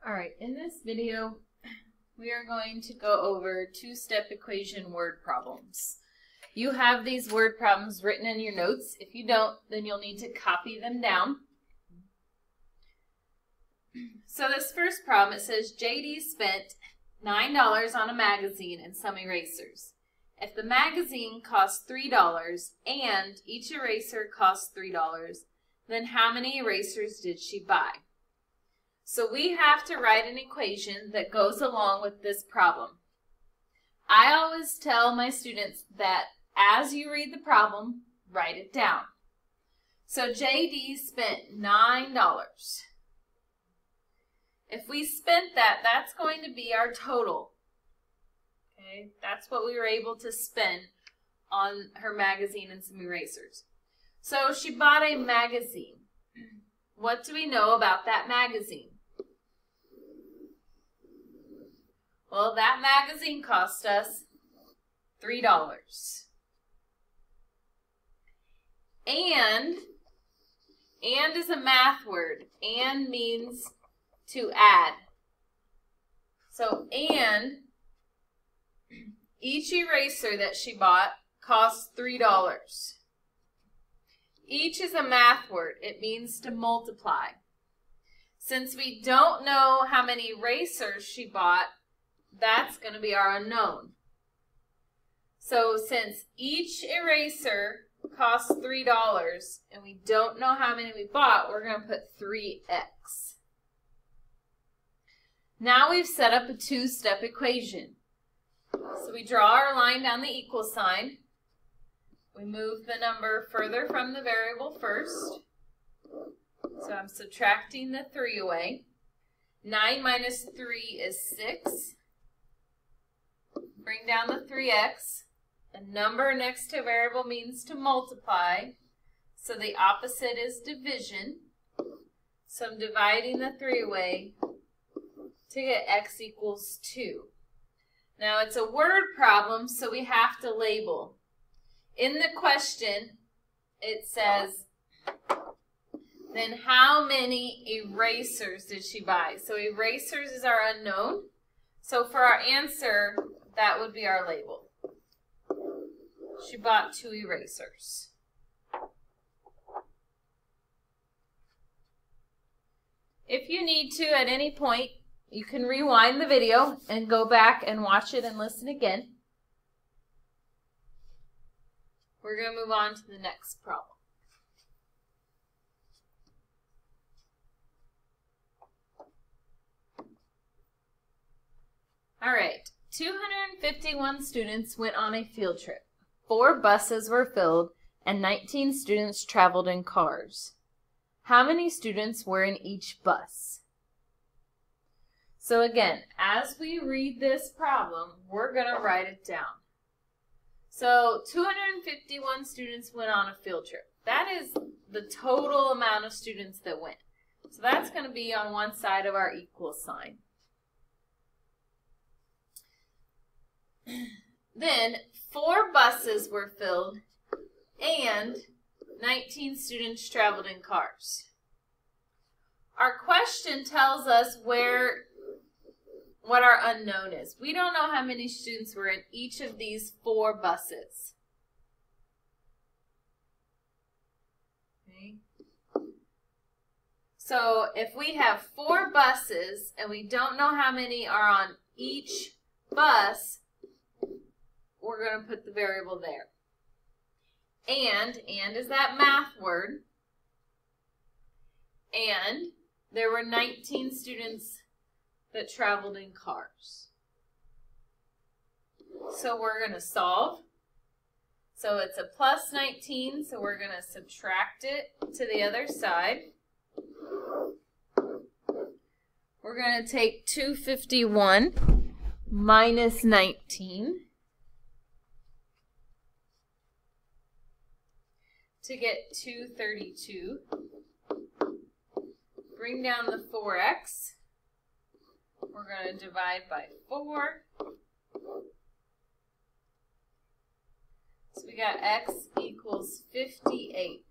Alright, in this video, we are going to go over two-step equation word problems. You have these word problems written in your notes. If you don't, then you'll need to copy them down. So this first problem, it says JD spent $9 on a magazine and some erasers. If the magazine costs $3 and each eraser costs $3, then how many erasers did she buy? So we have to write an equation that goes along with this problem. I always tell my students that as you read the problem, write it down. So JD spent $9. If we spent that, that's going to be our total. Okay, that's what we were able to spend on her magazine and some erasers. So she bought a magazine. What do we know about that magazine? Well, that magazine cost us $3. And is a math word. And means to add. So, and each eraser that she bought costs $3. Each is a math word. It means to multiply. Since we don't know how many erasers she bought, that's going to be our unknown. So since each eraser costs $3 and we don't know how many we bought, we're going to put 3x. Now we've set up a two-step equation. So we draw our line down the equal sign. We move the number further from the variable first. So I'm subtracting the 3 away. 9 minus 3 is 6. Bring down the 3x. A number next to a variable means to multiply. So the opposite is division. So I'm dividing the 3 away to get x equals 2. Now it's a word problem, so we have to label. In the question, it says, then how many erasers did she buy? So erasers is our unknown. So for our answer, that would be our label. She bought 2 erasers. If you need to at any point, you can rewind the video and go back and watch it and listen again. We're going to move on to the next problem. All right, 251 students went on a field trip. 4 buses were filled and 19 students traveled in cars. How many students were in each bus? So again, as we read this problem, we're going to write it down. So 251 students went on a field trip. That is the total amount of students that went. So that's going to be on one side of our equal sign. Then 4 buses were filled and 19 students traveled in cars. Our question tells us what our unknown is. We don't know how many students were in each of these 4 buses. Okay. So if we have 4 buses and we don't know how many are on each bus, we're going to put the variable there. And is that math word. And there were 19 students that traveled in cars. So we're going to solve. So it's a plus 19, so we're going to subtract it to the other side. We're going to take 251 minus 19 to get 232. Bring down the 4x. We're going to divide by 4. So we got x equals 58.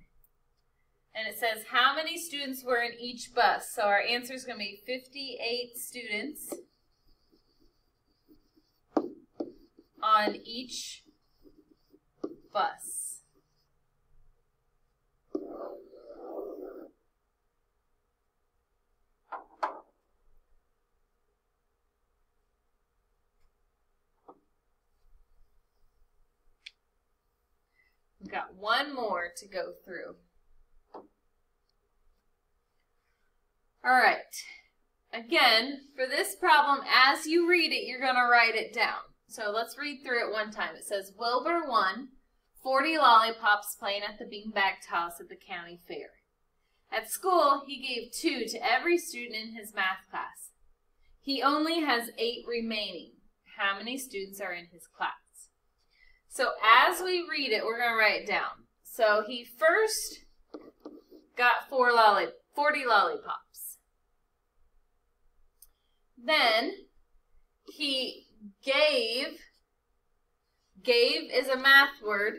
And it says how many students were in each bus. So our answer is going to be 58 students on each bus. We've got one more to go through. All right. Again, for this problem, as you read it, you're going to write it down. So let's read through it one time. It says, Wilbur won 40 lollipops playing at the beanbag toss at the county fair. At school, he gave 2 to every student in his math class. He only has 8 remaining. How many students are in his class? So as we read it, we're going to write it down. So he first got 40 lollipops. Then he gave is a math word.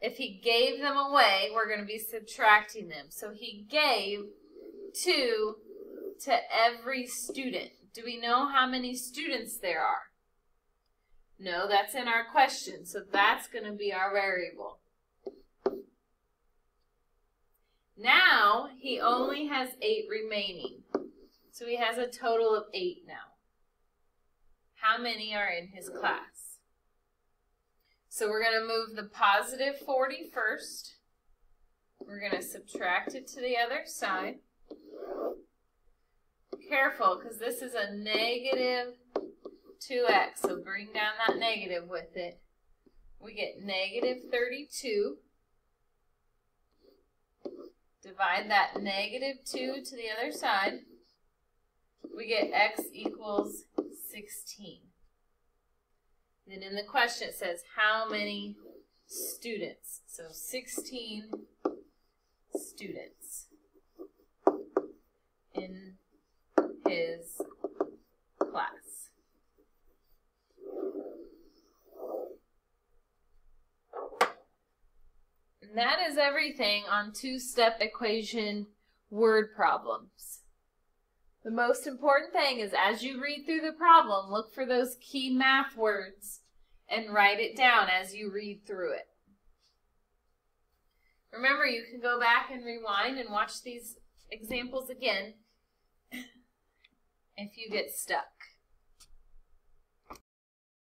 If he gave them away, we're going to be subtracting them. So he gave 2 to every student. Do we know how many students there are? No, that's in our question, so that's going to be our variable. Now, he only has 8 remaining. So he has a total of 8 now. How many are in his class? So we're going to move the positive 40 first. We're going to subtract it to the other side. Careful, because this is a negative 2x, so bring down that negative with it. We get negative 32. Divide that negative 2 to the other side. We get x equals 16. Then in the question it says, how many students? So 16 students in his class. And that is everything on two-step equation word problems. The most important thing is as you read through the problem, look for those key math words and write it down as you read through it. Remember, you can go back and rewind and watch these examples again if you get stuck.